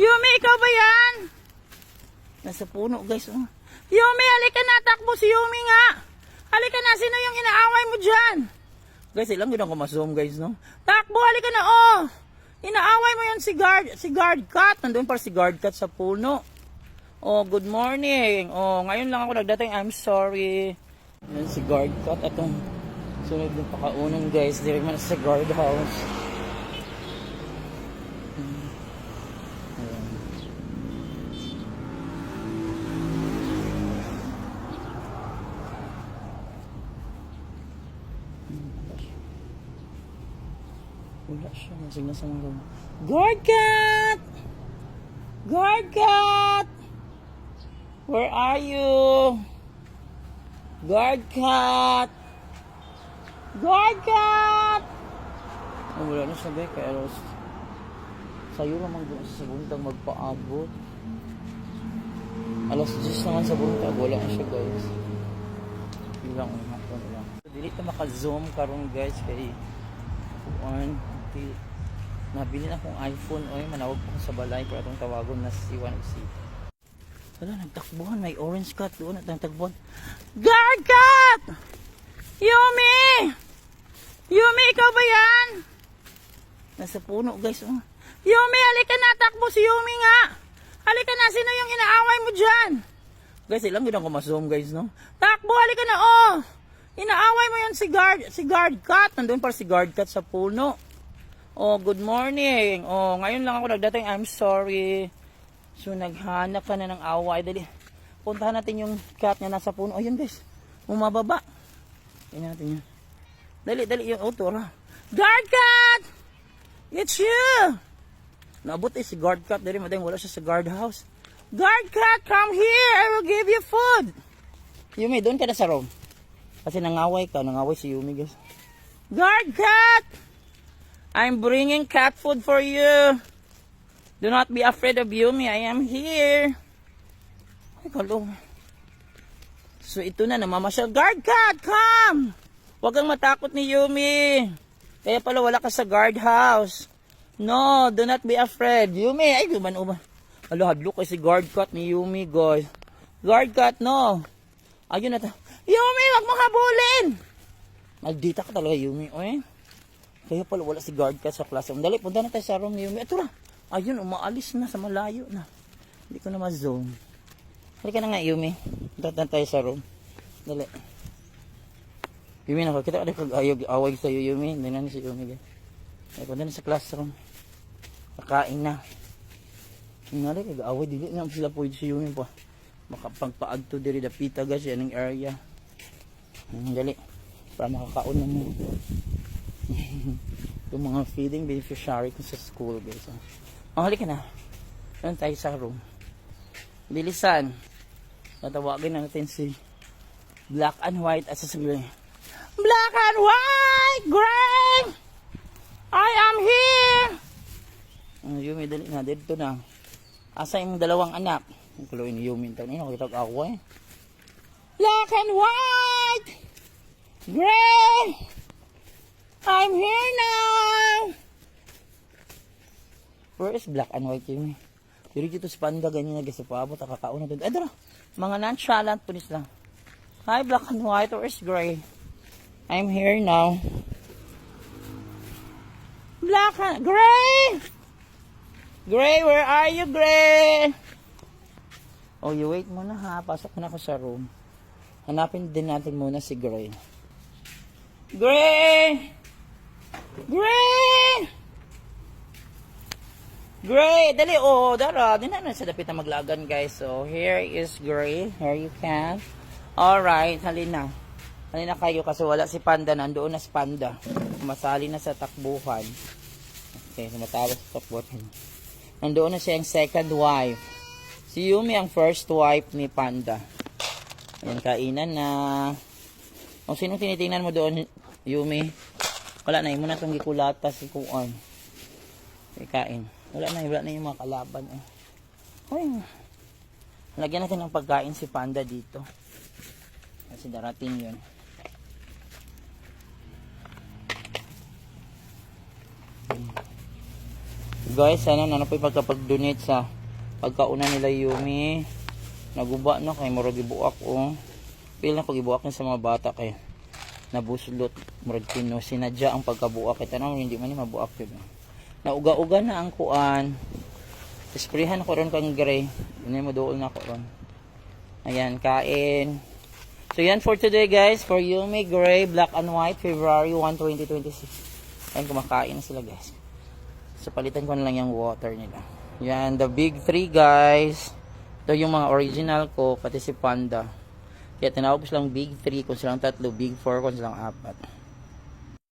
Yumi, ikaw ba yan? Nasa puno, guys. Oh. Yumi, halika na. Takbo si Yumi nga. Halika na. Sino yung inaaway mo dyan? Guys, ilang yun ako ma-zoom, guys, no? Takbo, halika na. Oh. Inaaway mo yan si guard cat. Nandun pa si guard cat sa puno. Oh, good morning. Oh, ngayon lang ako nagdating. I'm sorry. Yan si guard cat. Atong sunod ng pakaunan, guys. Dire man sa guard house. Wala siya. Nasig na sa mga guard cat! Guard cat! Where are you? Guard cat! Guard cat! Oh, wala na siya, guys. Kaya sayo naman sa buntag magpaabot. Alas 10 naman sa buntag. Wala na siya, guys. Ilang lang. Dili ka maka-zoom karon, guys. Kay nabili na akong iPhone. Oy, manawag ko sa balay para itong tawagon na si C1C. Wala, nagtakbuhan. May orange cat doon at nagtakbuhan. Guard cat! Yumi! Yumi, ikaw ba yan? Nasa puno, guys. Oh. Yumi, halika na. Takbo si Yumi nga. Halika na. Sino yung inaaway mo dyan? Guys, ilang yun ako ma-zoom, guys, no? Takbo, halika na. Oh! Inaaway mo yan si guard cat. Nandun pa si guard cat sa puno. Oh, good morning. Oh, ngayon lang ako nagdating. I'm sorry. So, naghanap ka na ng away. Dali. Puntahan natin yung cat niya nasa puno. Ayun, guys. Umababa. Tingnan natin yun. Dali yung auto. Guard cat! It's you! Naabot si guard cat. Dali, madayang wala siya sa guard house. Guard cat, come here. I will give you food. Yumi, doon ka na sa room. Kasi nangaway ka. Nangaway si Yumi, guys. Guard cat! I'm bringing cat food for you. Do not be afraid of Yumi. I am here. Ay, kalo. So, ito na. Namamasyal. Guard cat, come! Huwag kang matakot ni Yumi. Kaya pala wala ka sa guard house. No, do not be afraid. Yumi, ay, uban. Alo, hadlo kay si guard cat ni Yumi, guys. Guard cat, no. Ayun na ta. Yumi, wag mo habulin! Maldita ka talaga, Yumi. Oy. Kaya pala wala si guard cat sa classroom. Dali, punta na tayo sa room ni Yumi. Ito na. Ayun, umaalis na sa malayo na. Hindi ko na ma-zoom. Halika na nga, Yumi. Punta na tayo sa room. Dali. Yumi, nakakita ka away sa'yo, Yumi. Hindi na si Yumi. Ay, punta na sa classroom. Kakain na. Hinali, kag-away. Dili na sila po si Yumi po. Makapagpaagto diri dapita guys yan ang area. Dali para makakaon na mo. Yung mga feeding beneficiary ko sa school guys. Oh, halika na. Doon tayo sa room. Bilisan. Tatawagin na natin si Black and White at sasabihin. Black and White! Gray! I am here! Yumi, dali na. Dito na. Asa yung dalawang anak? Ang kuloy ni Yumi. Ito na kitag-away. Black and White! Gray! I'm here now! Where is Black and White, Yumi? Pero dito sa panda, ganyan na kasi paabot. Nakakauna doon. Ay, dara. Mga nonchalant pulis lang. Hi, Black and White. Where is Gray? I'm here now. Black and... Gray! Gray, where are you, Gray? Oh, you wait muna ha. Pasok na ako sa room. Hanapin din natin muna si Gray. Gray! Gray! Gray! Dali, oh, dara. Di na sa dapit na maglagan, guys. So, here is Gray. Here you can. Alright, halina. Halina kayo kasi wala si Panda. Nandoon na si Panda. Masali na sa takbuhan. Okay, sumatawag sa takbuhan. Nandoon na siya yung second wife. Si Yumi ang first wife ni Panda. Ayan, kainan na. O, sinong tinitingnan mo doon, Yumi? Wala na, mo na itong gikulata si Kuan. Kain. Wala na yung mga kalaban. Ay, lagyan natin ng pagkain si Panda dito. Kasi darating yun. Guys, sana na po pagkapag-donate sa pagkauna nila Yumi. Naguba na kay murag gibuak o. Pil na ko gibuak sa mga bata kay nabuslot murag pino sinadya ang pagkabuak kay tanang hindi man ni mabuak yun. Nauga-uga na ang kuan. Isprehan ko ron kang gray. Ini mo dool na ko ron. Ayan, kain. So yan for today guys, for Yumi Gray Black and White February 1, 2026. Ayan, kumakain na sila guys. So palitan ko na lang yung water nila. Yan, the big 3 guys. Ito yung mga original ko, pati si Panda. Kaya tinawag ko silang big 3 kung silang 3, big 4 kung silang 4.